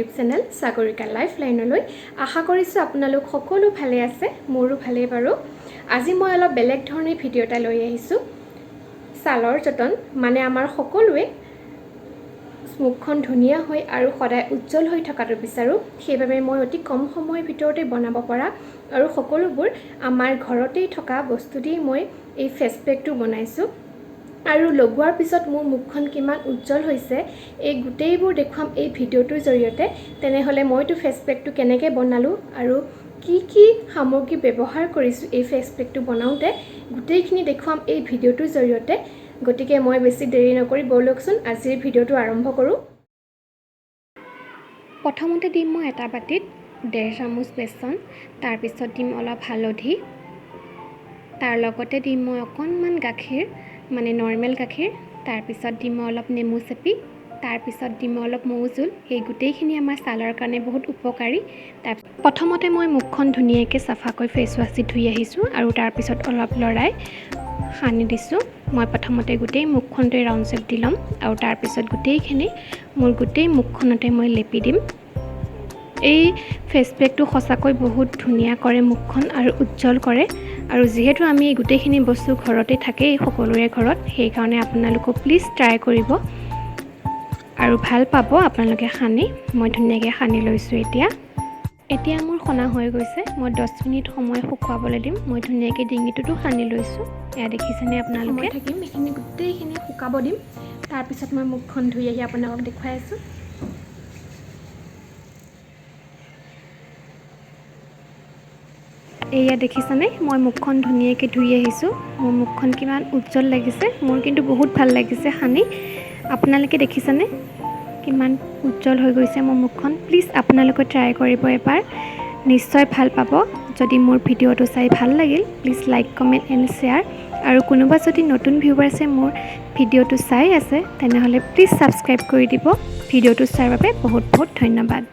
YouTube channel Sagarika life লাইনলৈ আশা কৰিছোঁ আপোনালোক সকলো ভালে আছে মোৰো ভালেই বাৰু আজি মই অলপ বেলেগ ধৰণে ভিডিও এটা লৈ আহিছোঁ ছালৰ যতন মানে আমাৰ সকলোৱে মুখখন ধুনীয়া হৈ আৰু সদায় উজ্জ্বল হৈ থকাটো বিচাৰো সেইবাবে মই অতি কম সময়ৰ ভিতৰতে বনাব পৰা আৰু সকলোবোৰ আমাৰ ঘৰতেই থকা বস্তু দি মই এই ফেস পেকটো বনাইছো আৰু লগোৱাৰ পিছত মোৰ মুখখন কিমান উজ্জ্বল হৈছে এই গুটেইবোৰ দেখুৱাম এই ভিডিওটোৰ জৰিয়তে তেনেহলে মইটো ফেস পেকটো কেনেকৈ বনালো আৰু কি সামগ্ৰী ব্যৱহাৰ কৰিছো এই ফেস পেকটো বনাওতে গুটেইখিনি দেখুৱাম এই ভিডিওটোৰ জৰিয়তে গতিকে মই বেছি দেৰি নকৰি বলকচোন আজিৰ ভিডিওটো আৰম্ভ কৰো প্ৰথমতে দিম মই এটা বাটিত 1.5 চামুচ বেসন তাৰ পিছত দিম অলপ হালধি তাৰ লগতে দিম মই অকণমান গাখীৰ মানে নৰ্মেল গাখীৰ তাৰ পিছত দিম অলপ নেমু চেপি তাৰ পিছত দিম অলপ মৌজুল এই গুটেইখিনি আমাৰ ছালৰ কাৰণে বহুত উপকাৰী তাৰ প্ৰথমতে মই মুখখন ধুনীয়াকৈ সাফাকৈ ফেস ৱাশ দি ধুই আহিছো আৰু তাৰ পিছত অলপ লৰাই সানি দিছো মই প্ৰথমতে গুটেই মুখখনতে ৰাউন্ড শেপ দিলাম আৰু তাৰ পিছত গুটেইখিনি মোৰ গুটেই মুখখনতে মই লেপি দিম এই ফেস পেকটো সঁচাকৈ বহুত ধুনীয়া কৰে মুখখন আৰু উজ্জ্বল কৰে আৰু যেহেতু আমি গুটেইখিনি বস্তু ঘৰতে থাকে সকলোৰে ঘৰত সেই কাৰণে আপোনালোক প্লিজ ট্ৰাই কৰিব আৰু ভাল পাব আপোনালোকে খানি মই ধুনীয়াকৈ খানি লৈছো এতিয়া মোৰ খনা হৈ গৈছে মই 10 মিনিট সময় শুকাবলৈ দিম মই ধুনীয়াকৈ ডিঙিটোটো খানি লৈছো এয়া দেখিছেনে আপোনালোকে থাকিম এখিনি গুটেইখিনি শুকাব দিম তাৰ পিছত মই মুখখন ধুই আহি আপোনালোকক দেখুৱাই আছো এয়া দেখিছানে মই মুখখন ধুনীয়াকৈ ধুই আহিছো মোৰ মুখখন কিমান উজ্জ্বল লাগিছে মোৰ কিন্তু বহুত ভাল লাগিছে খানি আপোনালোকে দেখিছানে কিমান উজ্জ্বল হৈ গৈছে মোৰ মুখখন প্লিজ আপোনালোকে ট্ৰাই কৰিব এবাৰ নিশ্চয় ভাল পাব যদি মোৰ ভিডিওটো চাই ভাল লাগিল please like comment and share আৰু কোনোবা যদি নতুন ভিউৱাৰ্ছে মোৰ ভিডিওটো চাই আছে তেনেহলে প্লিজ সাবস্ক্ৰাইব কৰি দিব ভিডিওটো চাই বাবে বহুত বহুত ধন্যবাদ